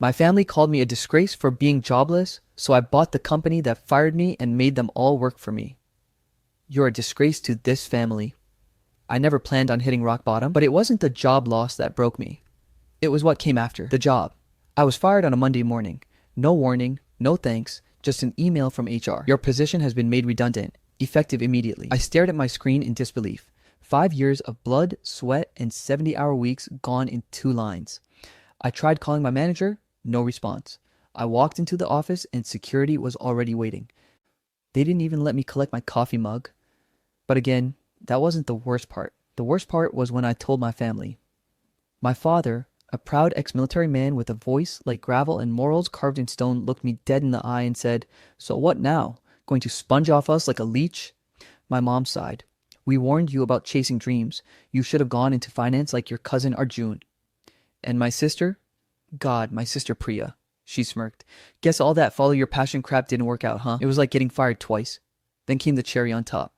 My family called me a disgrace for being jobless, so I bought the company that fired me and made them all work for me. You're a disgrace to this family. I never planned on hitting rock bottom, but it wasn't the job loss that broke me. It was what came after, the job. I was fired on a Monday morning. No warning, no thanks, just an email from HR. Your position has been made redundant, effective immediately. I stared at my screen in disbelief. 5 years of blood, sweat, and 70-hour weeks gone in 2 lines. I tried calling my manager, no response. I walked into the office and security was already waiting. They didn't even let me collect my coffee mug. But again, that wasn't the worst part. The worst part was when I told my family. My father, a proud ex-military man with a voice like gravel and morals carved in stone, looked me dead in the eye and said, "So what now? Going to sponge off us like a leech?" My mom sighed. "We warned you about chasing dreams. You should have gone into finance like your cousin Arjun." And my sister? God, my sister Priya. She smirked. "Guess all that follow your passion crap didn't work out, huh? It was like getting fired twice." Then came the cherry on top.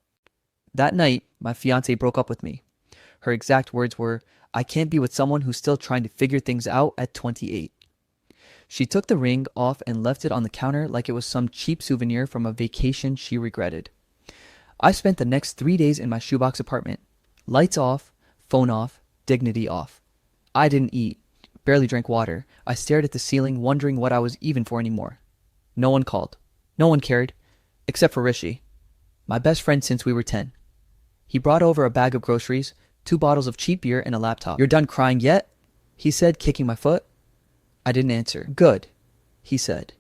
That night, my fiancée broke up with me. Her exact words were, "I can't be with someone who's still trying to figure things out at 28. She took the ring off and left it on the counter like it was some cheap souvenir from a vacation she regretted. I spent the next 3 days in my shoebox apartment. Lights off, phone off, dignity off. I didn't eat, barely drank water. I stared at the ceiling, wondering what I was even for anymore. No one called. No one cared, except for Rishi, my best friend since we were 10. He brought over a bag of groceries, 2 bottles of cheap beer, and a laptop. "You're done crying yet?" he said, kicking my foot. I didn't answer. "Good," he said,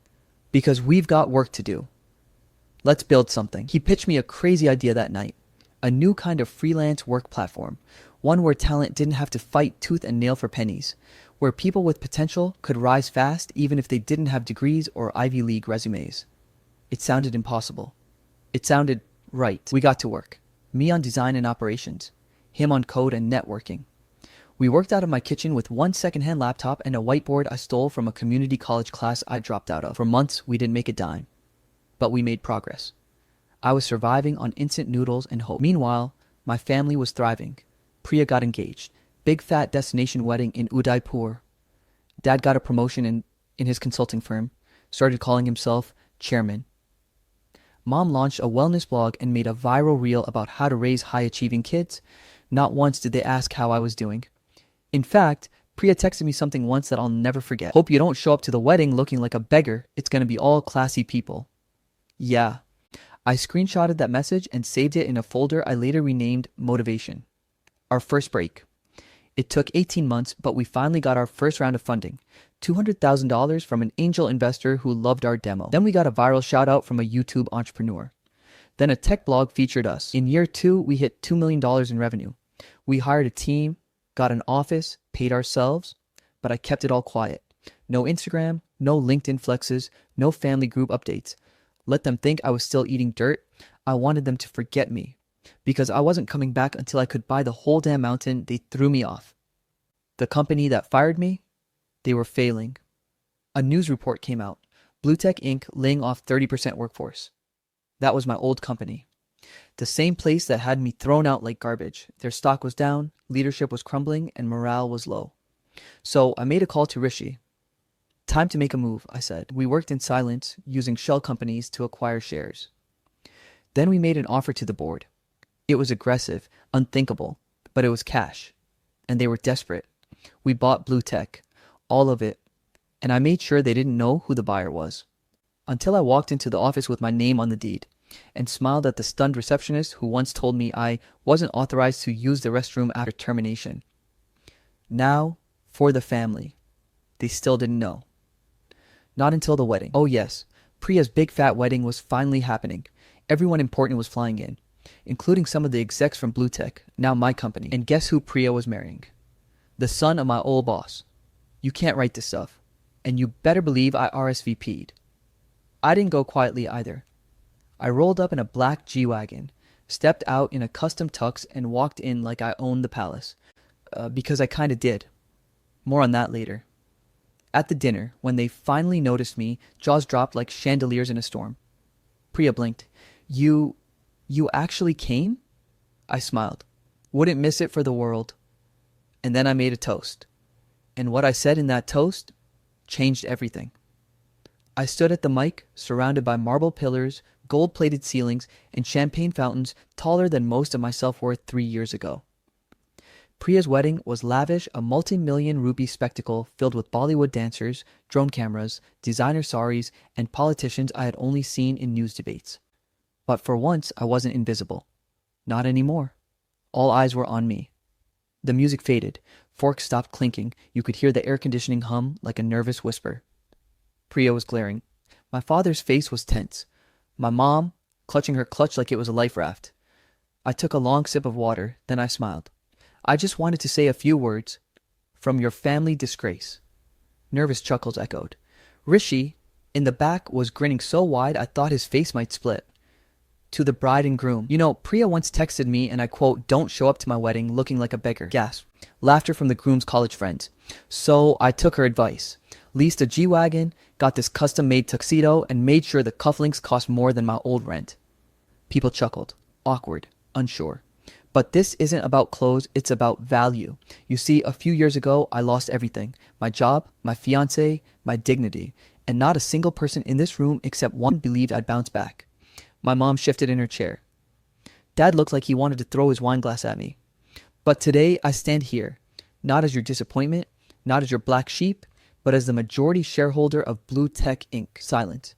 "because we've got work to do. Let's build something." He pitched me a crazy idea that night. A new kind of freelance work platform. One where talent didn't have to fight tooth and nail for pennies. Where people with potential could rise fast even if they didn't have degrees or Ivy League resumes. It sounded impossible. It sounded right. We got to work. Me on design and operations. Him on code and networking. We worked out of my kitchen with 1 secondhand laptop and a whiteboard I stole from a community college class I dropped out of. For months, we didn't make a dime. But we made progress. I was surviving on instant noodles and hope. Meanwhile, my family was thriving. Priya got engaged. Big fat destination wedding in Udaipur. Dad got a promotion in his consulting firm. Started calling himself chairman. Mom launched a wellness blog and made a viral reel about how to raise high-achieving kids. Not once did they ask how I was doing. In fact, Priya texted me something once that I'll never forget. "Hope you don't show up to the wedding looking like a beggar. It's going to be all classy people." Yeah. I screenshotted that message and saved it in a folder I later renamed Motivation. Our first break. It took 18 months, but we finally got our first round of funding. $200,000 from an angel investor who loved our demo. Then we got a viral shout out from a YouTube entrepreneur. Then a tech blog featured us. In year 2, we hit $2 million in revenue. We hired a team, got an office, paid ourselves, but I kept it all quiet. No Instagram, no LinkedIn flexes, no family group updates. Let them think I was still eating dirt. I wanted them to forget me. Because I wasn't coming back until I could buy the whole damn mountain, they threw me off. The company that fired me, they were failing. A news report came out. Bluetech Inc. laying off 30% workforce. That was my old company. The same place that had me thrown out like garbage. Their stock was down, leadership was crumbling, and morale was low. So I made a call to Rishi. "Time to make a move," I said. We worked in silence, using shell companies to acquire shares. Then we made an offer to the board. It was aggressive, unthinkable, but it was cash. And they were desperate. We bought Bluetech, all of it, and I made sure they didn't know who the buyer was. Until I walked into the office with my name on the deed, and smiled at the stunned receptionist who once told me I wasn't authorized to use the restroom after termination. Now, for the family. They still didn't know. Not until the wedding. Oh yes, Priya's big fat wedding was finally happening. Everyone important was flying in, including some of the execs from Bluetech, now my company. And guess who Priya was marrying? The son of my old boss. You can't write this stuff. And you better believe I RSVP'd. I didn't go quietly either. I rolled up in a black G-Wagon, stepped out in a custom tux, and walked in like I owned the palace. Because I kinda did. More on that later. At the dinner, when they finally noticed me, jaws dropped like chandeliers in a storm. Priya blinked. You actually came?" I smiled. Wouldn't miss it for the world. And then I made a toast. And what I said in that toast changed everything. I stood at the mic, surrounded by marble pillars, gold-plated ceilings, and champagne fountains taller than most of my self-worth 3 years ago. Priya's wedding was lavish, a multi-million rupee spectacle filled with Bollywood dancers, drone cameras, designer saris, and politicians I had only seen in news debates. But for once, I wasn't invisible. Not anymore. All eyes were on me. The music faded. Forks stopped clinking. You could hear the air conditioning hum like a nervous whisper. Priya was glaring. My father's face was tense. My mom, clutching her clutch like it was a life raft. I took a long sip of water, then I smiled. I just wanted to say a few words. From your family disgrace. Nervous chuckles echoed. Rishi, in the back, was grinning so wide I thought his face might split. To the bride and groom. You know, Priya once texted me and I quote, "Don't show up to my wedding looking like a beggar." Gasp. Laughter from the groom's college friends. So I took her advice. Leased a G-Wagon, got this custom-made tuxedo, and made sure the cufflinks cost more than my old rent. People chuckled. Awkward. Unsure. But this isn't about clothes, it's about value. You see, a few years ago, I lost everything. My job, my fiancé, my dignity. And not a single person in this room except one believed I'd bounce back. My mom shifted in her chair. Dad looked like he wanted to throw his wine glass at me. But today, I stand here. Not as your disappointment, not as your black sheep, but as the majority shareholder of Blue Tech Inc. Silent.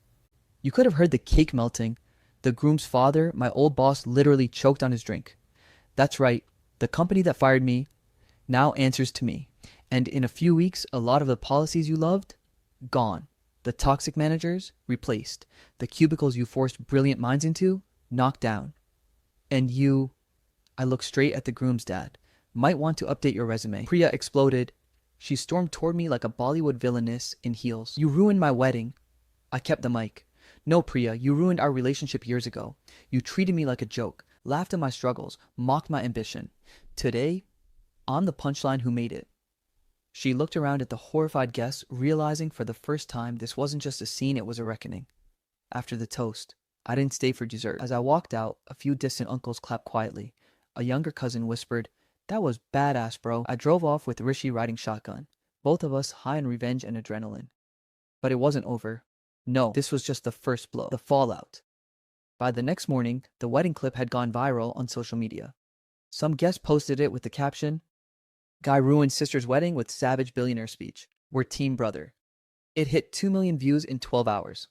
You could have heard the cake melting. The groom's father, my old boss, literally choked on his drink. That's right, the company that fired me now answers to me. And in a few weeks, a lot of the policies you loved, gone. The toxic managers, replaced. The cubicles you forced brilliant minds into, knocked down. And you, I looked straight at the groom's dad, might want to update your resume. Priya exploded. She stormed toward me like a Bollywood villainess in heels. You ruined my wedding. I kept the mic. No, Priya, you ruined our relationship years ago. You treated me like a joke, laughed at my struggles, mocked my ambition. Today, I'm the punchline who made it. She looked around at the horrified guests, realizing for the first time this wasn't just a scene, it was a reckoning. After the toast, I didn't stay for dessert. As I walked out, a few distant uncles clapped quietly. A younger cousin whispered, "That was badass, bro." I drove off with Rishi riding shotgun, both of us high on revenge and adrenaline. But it wasn't over. No, this was just the first blow, the fallout. By the next morning, the wedding clip had gone viral on social media. Some guest posted it with the caption, "Guy ruined sister's wedding with savage billionaire speech. We're team brother." It hit 2 million views in 12 hours.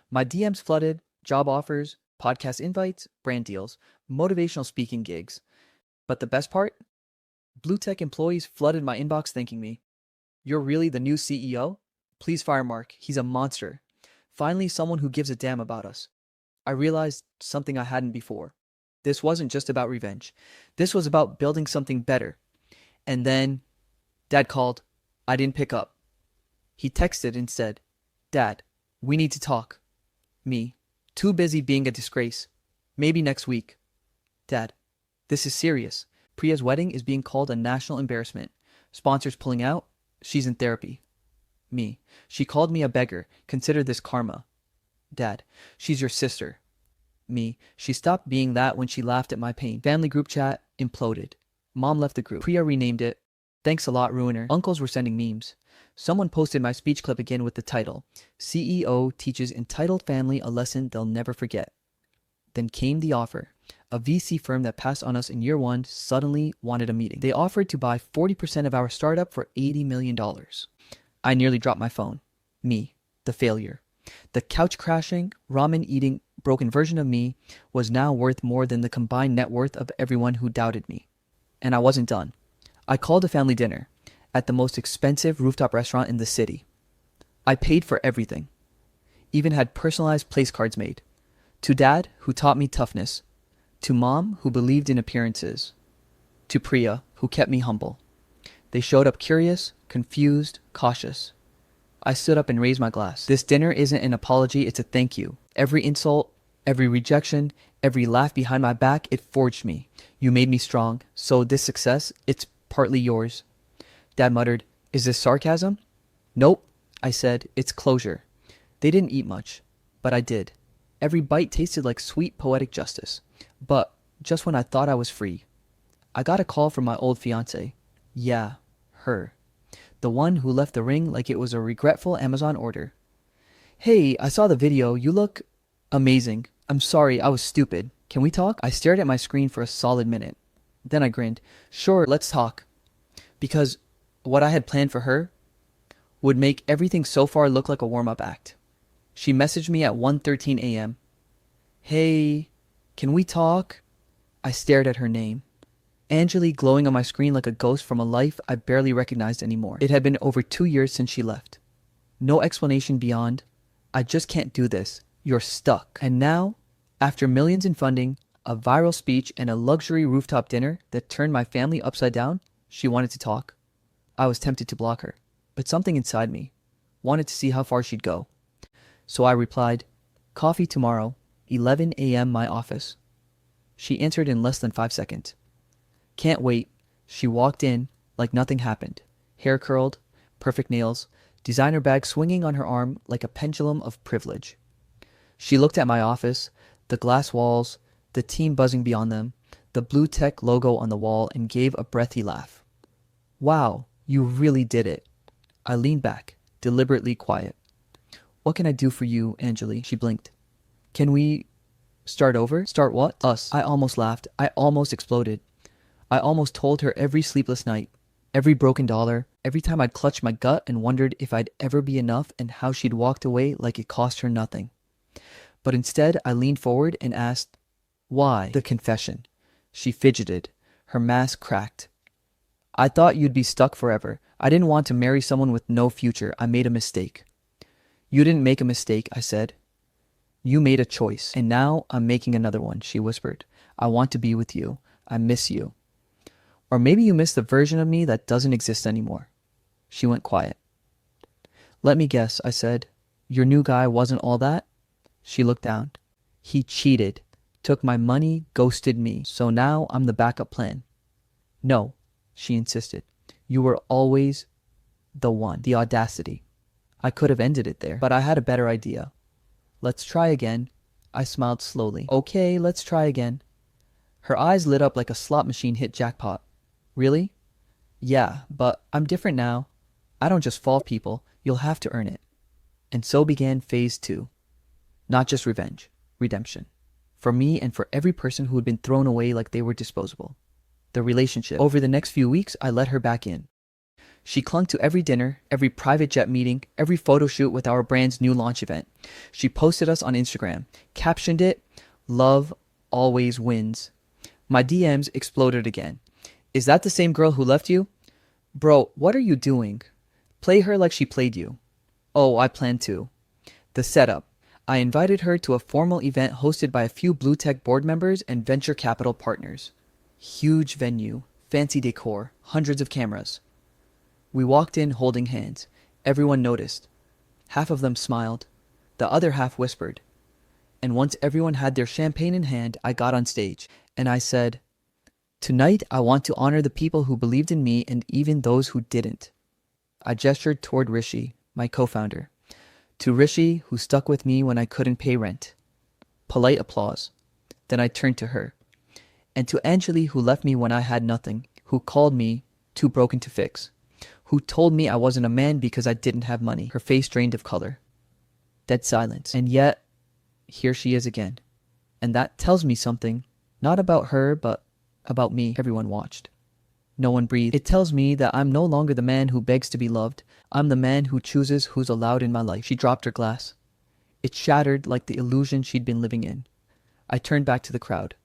My DMs flooded, job offers, podcast invites, brand deals, motivational speaking gigs. But the best part? Blue Tech employees flooded my inbox thanking me. "You're really the new CEO? Please fire Mark. He's a monster. Finally, someone who gives a damn about us." I realized something I hadn't before. This wasn't just about revenge. This was about building something better. And then, Dad called. I didn't pick up. He texted and said, "Dad, we need to talk." Me, too busy being a disgrace. "Maybe next week." "Dad, this is serious. Priya's wedding is being called a national embarrassment. Sponsors pulling out. She's in therapy." Me, "She called me a beggar. Consider this karma." Dad, "She's your sister." Me, "She stopped being that when she laughed at my pain." Family group chat imploded. Mom left the group. Priya renamed it. "Thanks a lot, Ruiner." Uncles were sending memes. Someone posted my speech clip again with the title, "CEO teaches entitled family a lesson they'll never forget." Then came the offer. A VC firm that passed on us in year one suddenly wanted a meeting. They offered to buy 40% of our startup for $80 million. I nearly dropped my phone. Me, the failure. The couch-crashing, ramen-eating, broken version of me was now worth more than the combined net worth of everyone who doubted me. And I wasn't done. I called a family dinner at the most expensive rooftop restaurant in the city. I paid for everything. Even had personalized place cards made. To Dad, who taught me toughness. To Mom, who believed in appearances. To Priya, who kept me humble. They showed up curious, confused, cautious. I stood up and raised my glass. This dinner isn't an apology, it's a thank you. Every insult, every rejection, every laugh behind my back, it forged me. You made me strong, so this success, it's partly yours. Dad muttered, "Is this sarcasm?" "Nope," I said, "it's closure." They didn't eat much, but I did. Every bite tasted like sweet poetic justice. But just when I thought I was free, I got a call from my old fiancé. Yeah, her. The one who left the ring like it was a regretful Amazon order. Hey, I saw the video. You look amazing. I'm sorry, I was stupid. Can we talk? I stared at my screen for a solid minute. Then I grinned. Sure, let's talk. Because what I had planned for her would make everything so far look like a warm-up act. She messaged me at 1:13 a.m. Hey, can we talk? I stared at her name. Angeli glowing on my screen like a ghost from a life I barely recognized anymore. It had been over 2 years since she left. No explanation beyond, I just can't do this. You're stuck. And now, after millions in funding, a viral speech, and a luxury rooftop dinner that turned my family upside down, she wanted to talk. I was tempted to block her, but something inside me wanted to see how far she'd go. So I replied, coffee tomorrow, 11 a.m. my office. She answered in less than 5 seconds. Can't wait. She walked in like nothing happened. Hair curled, perfect nails, designer bag swinging on her arm like a pendulum of privilege. She looked at my office, the glass walls, the team buzzing beyond them, the blue tech logo on the wall, and gave a breathy laugh. Wow, you really did it. I leaned back, deliberately quiet. What can I do for you, Angeli? She blinked. Can we start over? Start what? Us. I almost laughed. I almost exploded. I almost told her every sleepless night, every broken dollar, every time I'd clutched my gut and wondered if I'd ever be enough, and how she'd walked away like it cost her nothing. But instead, I leaned forward and asked, why? The confession. She fidgeted. Her mask cracked. I thought you'd be stuck forever. I didn't want to marry someone with no future. I made a mistake. You didn't make a mistake, I said. You made a choice, and now I'm making another one, she whispered. I want to be with you. I miss you. Or maybe you miss the version of me that doesn't exist anymore. She went quiet. Let me guess, I said. Your new guy wasn't all that? She looked down. He cheated, took my money, ghosted me, so now I'm the backup plan. No, she insisted. You were always the one. The audacity. I could have ended it there, but I had a better idea. Let's try again. I smiled slowly. Okay, let's try again. Her eyes lit up like a slot machine hit jackpot. Really? Yeah, but I'm different now. I don't just fall people. You'll have to earn it. And so began phase 2. Not just revenge, redemption. For me and for every person who had been thrown away like they were disposable. The relationship. Over the next few weeks, I let her back in. She clung to every dinner, every private jet meeting, every photo shoot with our brand's new launch event. She posted us on Instagram, captioned it, "Love always wins." My DMs exploded again. Is that the same girl who left you? Bro, what are you doing? Play her like she played you. Oh, I plan to. The setup. I invited her to a formal event hosted by a few blue tech board members and venture capital partners. Huge venue, fancy decor, hundreds of cameras. We walked in holding hands. Everyone noticed. Half of them smiled. The other half whispered. And once everyone had their champagne in hand, I got on stage, and I said, tonight I want to honor the people who believed in me and even those who didn't. I gestured toward Rishi, my co-founder. To Rishi, who stuck with me when I couldn't pay rent. Polite applause. Then I turned to her. And to Angeli, who left me when I had nothing, who called me too broken to fix, who told me I wasn't a man because I didn't have money. Her face drained of color. Dead silence. And yet, here she is again. And that tells me something, not about her, but about me. Everyone watched. No one breathed. It tells me that I'm no longer the man who begs to be loved. I'm the man who chooses who's allowed in my life. She dropped her glass. It shattered like the illusion she'd been living in. I turned back to the crowd.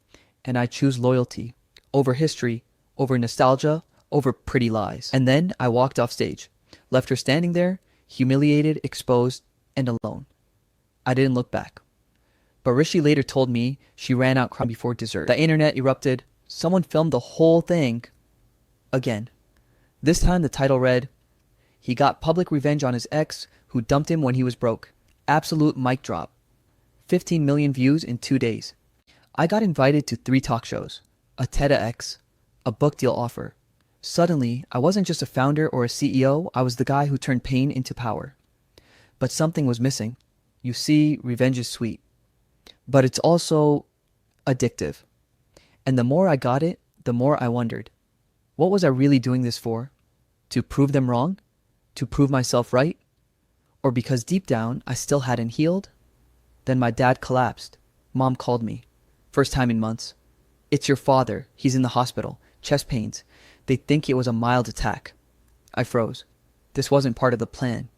And I choose loyalty over history, over nostalgia, over pretty lies. And then I walked off stage, left her standing there, humiliated, exposed, and alone. I didn't look back. But Rishi later told me she ran out crying before dessert. The internet erupted. Someone filmed the whole thing. Again. This time the title read, "He got public revenge on his ex who dumped him when he was broke. Absolute mic drop. 15 million views in 2 days." I got invited to 3 talk shows, a TEDx, a book deal offer. Suddenly, I wasn't just a founder or a CEO, I was the guy who turned pain into power. But something was missing. You see, revenge is sweet. But it's also addictive. And the more I got it, the more I wondered, what was I really doing this for? To prove them wrong? To prove myself right? Or because deep down I still hadn't healed? Then my dad collapsed. Mom called me. First time in months. It's your father. He's in the hospital. Chest pains. They think it was a mild attack. I froze. This wasn't part of the plan.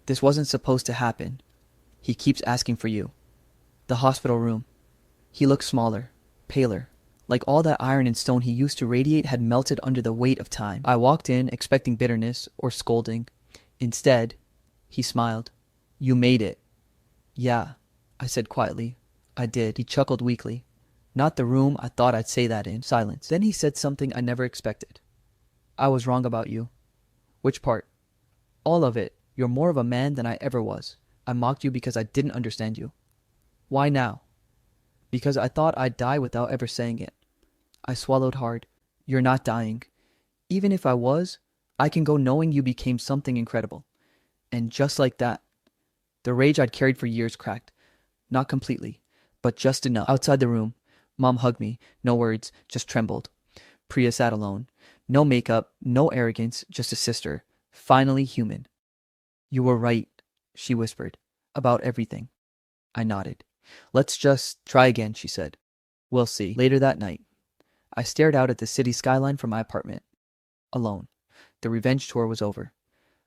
This wasn't supposed to happen. He keeps asking for you. The hospital room. He looked smaller, paler, like all that iron and stone he used to radiate had melted under the weight of time. I walked in expecting bitterness or scolding. Instead, he smiled. You made it. Yeah, I said quietly. I did. He chuckled weakly. Not the room I thought I'd say that in. Silence. Then he said something I never expected. I was wrong about you. Which part? All of it. You're more of a man than I ever was. I mocked you because I didn't understand you. Why now? Because I thought I'd die without ever saying it. I swallowed hard. You're not dying. Even if I was, I can go knowing you became something incredible. And just like that, the rage I'd carried for years cracked. Not completely, but just enough. Outside the room, Mom hugged me. No words, just trembled. Priya sat alone. No makeup, no arrogance, just a sister. Finally human. You were right, she whispered. About everything. I nodded. Let's just try again, she said. We'll see. Later that night, I stared out at the city skyline from my apartment. Alone. The revenge tour was over.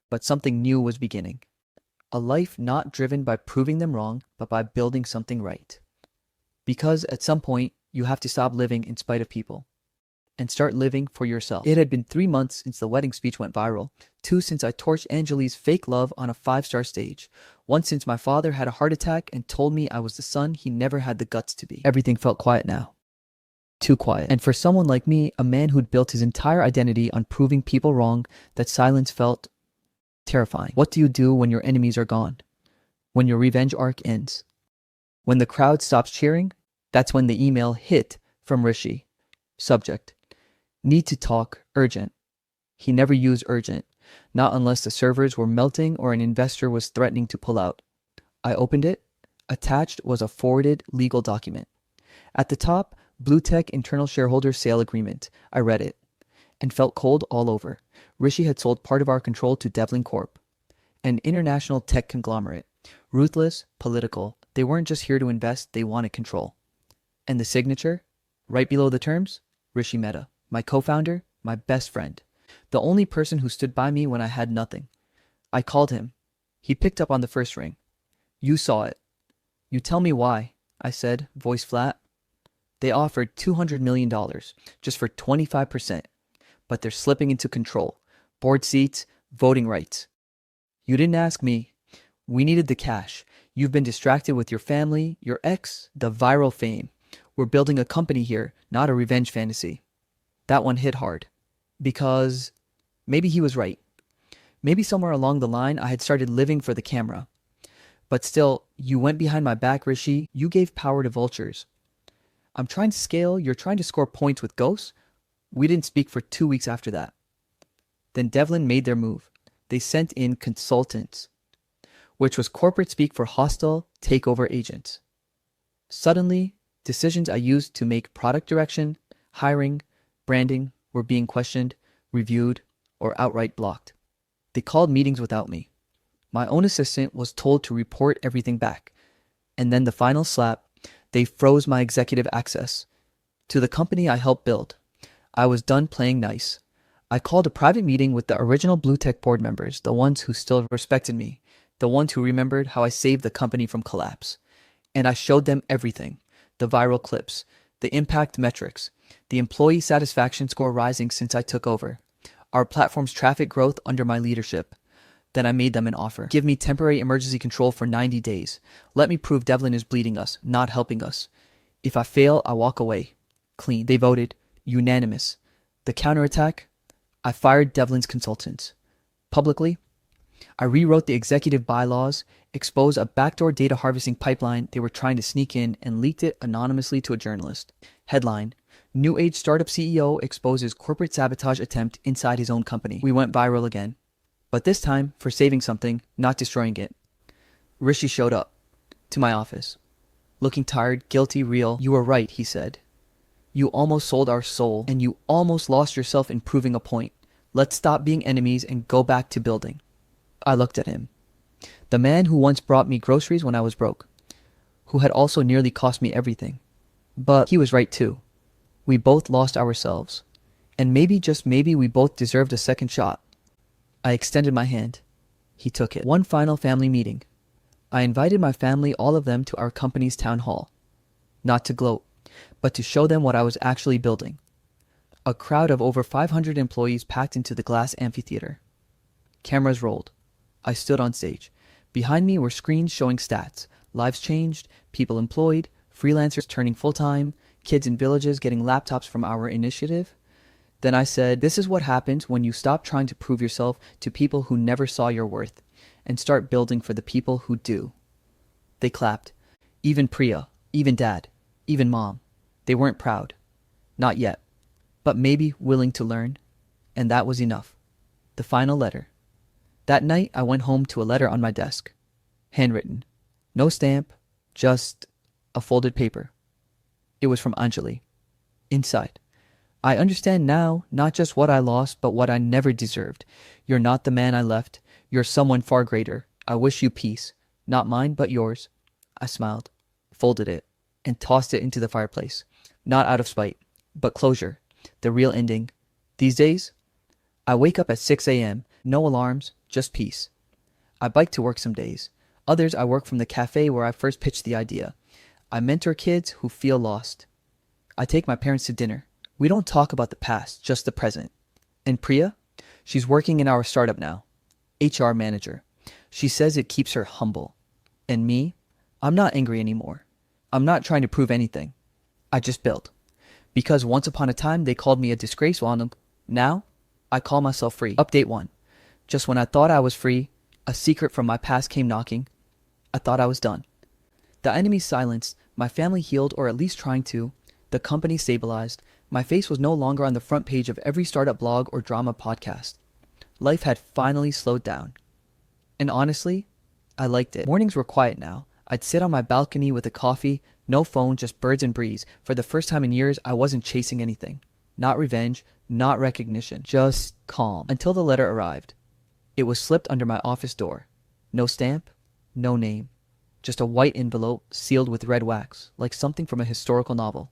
But something new was beginning. A life not driven by proving them wrong, but by building something right. Because at some point, you have to stop living in spite of people and start living for yourself. It had been 3 months since the wedding speech went viral, 2 since I torched Angeli's fake love on a 5-star stage, 1 since my father had a heart attack and told me I was the son he never had the guts to be. Everything felt quiet now. Too quiet. And for someone like me, a man who'd built his entire identity on proving people wrong, that silence felt terrifying. What do you do when your enemies are gone? When your revenge arc ends? When the crowd stops cheering? That's when the email hit from Rishi. Subject: need to talk, urgent. He never used urgent, not unless the servers were melting or an investor was threatening to pull out. I opened it. Attached was a forwarded legal document. At the top, Blue Tech Internal Shareholder Sale Agreement. I read it and felt cold all over. Rishi had sold part of our control to Devlin Corp, an international tech conglomerate. Ruthless, political. They weren't just here to invest, they wanted control. And the signature? Right below the terms? Rishi Mehta, my co-founder, my best friend. The only person who stood by me when I had nothing. I called him. He picked up on the first ring. You saw it. You tell me why, I said, voice flat. They offered $200 million just for 25%, but they're slipping into control. Board seats, voting rights. You didn't ask me. We needed the cash. You've been distracted with your family, your ex, the viral fame. We're building a company here, not a revenge fantasy. That one hit hard. Because maybe he was right. Maybe somewhere along the line I had started living for the camera. But still, you went behind my back, Rishi. You gave power to vultures. I'm trying to scale, you're trying to score points with ghosts. We didn't speak for 2 weeks after that. Then Devlin made their move. They sent in consultants, which was corporate speak for hostile takeover agents. Suddenly, decisions I used to make product direction, hiring, branding were being questioned, reviewed, or outright blocked. They called meetings without me. My own assistant was told to report everything back. And then the final slap, they froze my executive access to the company I helped build. I was done playing nice. I called a private meeting with the original Blue Tech board members, the ones who still respected me, the ones who remembered how I saved the company from collapse. And I showed them everything. The viral clips, the impact metrics, the employee satisfaction score rising since I took over, our platform's traffic growth under my leadership. Then I made them an offer. Give me temporary emergency control for 90 days. Let me prove Devlin is bleeding us, not helping us. If I fail, I walk away. Clean. They voted. Unanimous. The counterattack? I fired Devlin's consultants. Publicly, I rewrote the executive bylaws, exposed a backdoor data harvesting pipeline they were trying to sneak in, and leaked it anonymously to a journalist. Headline: New Age startup CEO exposes corporate sabotage attempt inside his own company. We went viral again. But this time for saving something, not destroying it. Rishi showed up to my office. Looking tired, guilty, real. You were right, he said. You almost sold our soul, and you almost lost yourself in proving a point. Let's stop being enemies and go back to building. I looked at him. The man who once brought me groceries when I was broke, who had also nearly cost me everything. But he was right too. We both lost ourselves. And maybe, just maybe, we both deserved a second shot. I extended my hand. He took it. One final family meeting. I invited my family, all of them, to our company's town hall. Not to gloat, but to show them what I was actually building. A crowd of over 500 employees packed into the glass amphitheater. Cameras rolled. I stood on stage. Behind me were screens showing stats, lives changed, people employed, freelancers turning full-time, kids in villages getting laptops from our initiative. Then I said, this is what happens when you stop trying to prove yourself to people who never saw your worth and start building for the people who do. They clapped. Even Priya, even Dad, even Mom. They weren't proud. Not yet. But maybe willing to learn. And that was enough. The final letter. That night, I went home to a letter on my desk. Handwritten. No stamp, just a folded paper. It was from Anjali. Inside. I understand now, not just what I lost, but what I never deserved. You're not the man I left. You're someone far greater. I wish you peace. Not mine, but yours. I smiled, folded it, and tossed it into the fireplace. Not out of spite, but closure. The real ending. These days, I wake up at 6 a.m., no alarms, just peace. I bike to work some days. Others I work from the cafe where I first pitched the idea. I mentor kids who feel lost. I take my parents to dinner. We don't talk about the past, just the present. And Priya? She's working in our startup now. HR manager. She says it keeps her humble. And me? I'm not angry anymore. I'm not trying to prove anything. I just built. Because once upon a time they called me a disgrace on. Now, I call myself free. Update 1. Just when I thought I was free, a secret from my past came knocking. I thought I was done. The enemy silenced, my family healed, or at least trying to. The company stabilized. My face was no longer on the front page of every startup blog or drama podcast. Life had finally slowed down. And honestly, I liked it. Mornings were quiet now. I'd sit on my balcony with a coffee, no phone, just birds and breeze. For the first time in years, I wasn't chasing anything. Not revenge, not recognition, just calm. Until the letter arrived. It was slipped under my office door. No stamp, no name. Just a white envelope sealed with red wax, like something from a historical novel.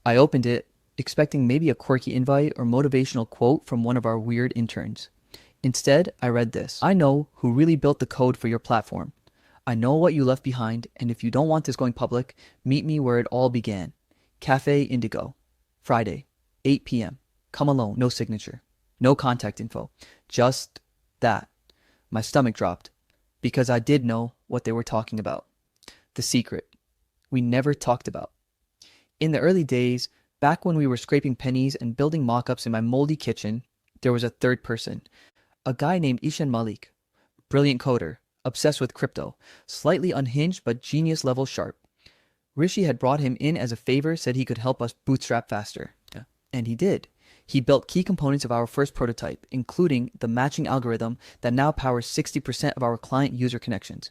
I opened it, expecting maybe a quirky invite or motivational quote from one of our weird interns. Instead, I read this. I know who really built the code for your platform. I know what you left behind, and if you don't want this going public, meet me where it all began. Cafe Indigo. Friday, 8 p.m. Come alone, no signature. No contact info. Just that. My stomach dropped, because I did know what they were talking about. The secret. We never talked about. In the early days, back when we were scraping pennies and building mock-ups in my moldy kitchen, there was a third person. A guy named Ishan Malik. Brilliant coder. Obsessed with crypto. Slightly unhinged but genius level sharp. Rishi had brought him in as a favor, said he could help us bootstrap faster. Yeah. And he did. He built key components of our first prototype, including the matching algorithm that now powers 60% of our client user connections.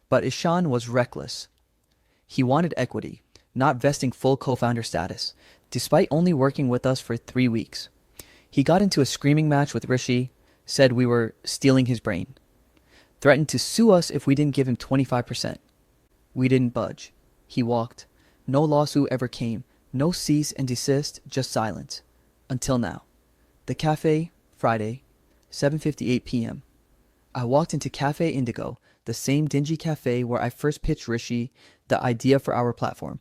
But Ishan was reckless. He wanted equity, not vesting full co-founder status, despite only working with us for 3 weeks. He got into a screaming match with Rishi, said we were stealing his brain, threatened to sue us if we didn't give him 25%. We didn't budge. He walked. No lawsuit ever came. No cease and desist, just silence. Until now. The cafe, Friday, 7:58 p.m. I walked into Cafe Indigo, the same dingy cafe where I first pitched Rishi the idea for our platform.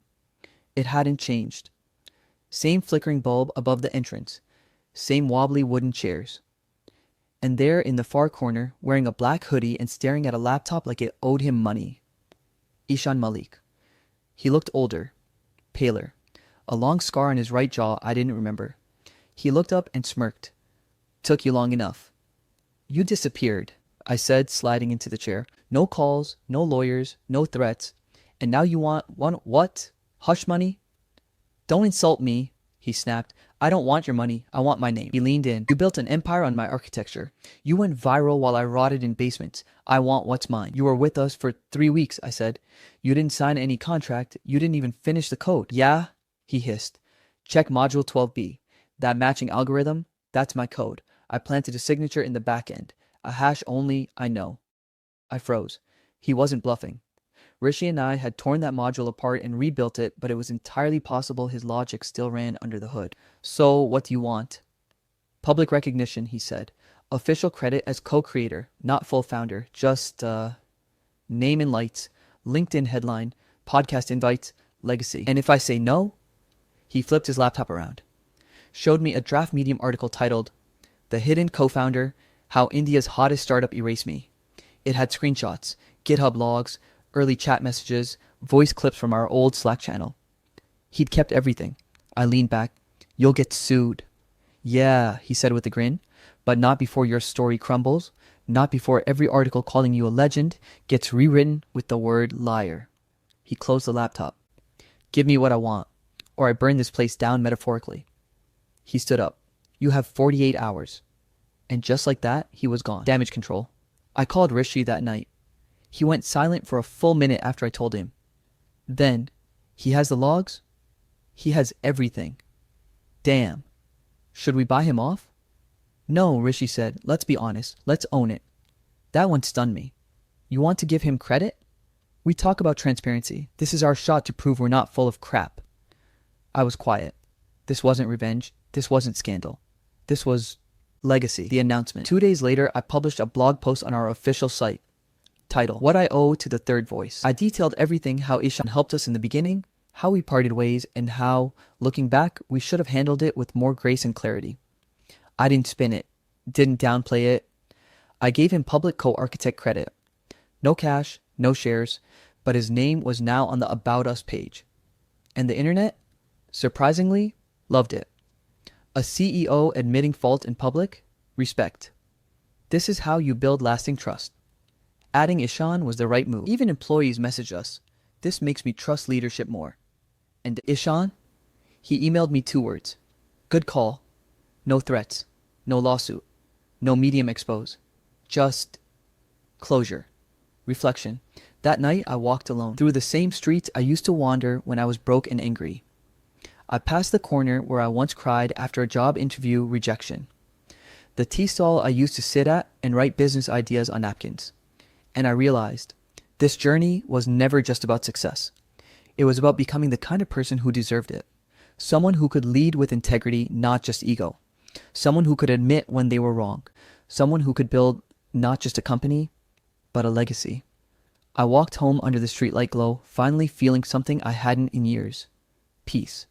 It hadn't changed. Same flickering bulb above the entrance. Same wobbly wooden chairs. And there in the far corner, wearing a black hoodie and staring at a laptop like it owed him money. Ishan Malik. He looked older, paler. A long scar on his right jaw I didn't remember. He looked up and smirked. Took you long enough. You disappeared, I said, sliding into the chair. No calls, no lawyers, no threats. And now you want what? Hush money? Don't insult me, he snapped. I don't want your money. I want my name. He leaned in. You built an empire on my architecture. You went viral while I rotted in basements. I want what's mine. You were with us for 3 weeks, I said. You didn't sign any contract. You didn't even finish the code. Yeah, he hissed. Check module 12B. That matching algorithm, that's my code. I planted a signature in the back end. A hash only, I know. I froze. He wasn't bluffing. Rishi and I had torn that module apart and rebuilt it, but it was entirely possible his logic still ran under the hood. So, what do you want? Public recognition, he said. Official credit as co-creator, not full founder. Just, name and lights, LinkedIn headline, podcast invites, legacy. And if I say no? He flipped his laptop around, showed me a draft Medium article titled, The Hidden Co-Founder, How India's Hottest Startup Erased Me. It had screenshots, GitHub logs, early chat messages, voice clips from our old Slack channel. He'd kept everything. I leaned back. You'll get sued. Yeah, he said with a grin, but not before your story crumbles, not before every article calling you a legend gets rewritten with the word liar. He closed the laptop. Give me what I want, or I burn this place down metaphorically. He stood up. You have 48 hours. And just like that, he was gone. Damage control. I called Rishi that night. He went silent for a full minute after I told him. Then, he has the logs? He has everything. Damn. Should we buy him off? No, Rishi said. Let's be honest. Let's own it. That one stunned me. You want to give him credit? We talk about transparency. This is our shot to prove we're not full of crap. I was quiet. This wasn't revenge. This wasn't scandal. This was legacy, the announcement. 2 days later, I published a blog post on our official site. Title, What I Owe to the Third Voice. I detailed everything, how Ishan helped us in the beginning, how we parted ways, and how, looking back, we should have handled it with more grace and clarity. I didn't spin it, didn't downplay it. I gave him public co-architect credit. No cash, no shares, but his name was now on the About Us page. And the internet, surprisingly, loved it. A CEO admitting fault in public? Respect. This is how you build lasting trust. Adding Ishan was the right move. Even employees messaged us. This makes me trust leadership more. And Ishan? He emailed me 2 words. Good call. No threats. No lawsuit. No Medium expose. Just closure. Reflection. That night I walked alone through the same streets I used to wander when I was broke and angry. I passed the corner where I once cried after a job interview rejection. The tea stall I used to sit at and write business ideas on napkins. And I realized this journey was never just about success. It was about becoming the kind of person who deserved it. Someone who could lead with integrity, not just ego. Someone who could admit when they were wrong. Someone who could build not just a company, but a legacy. I walked home under the streetlight glow, finally feeling something I hadn't in years. Peace.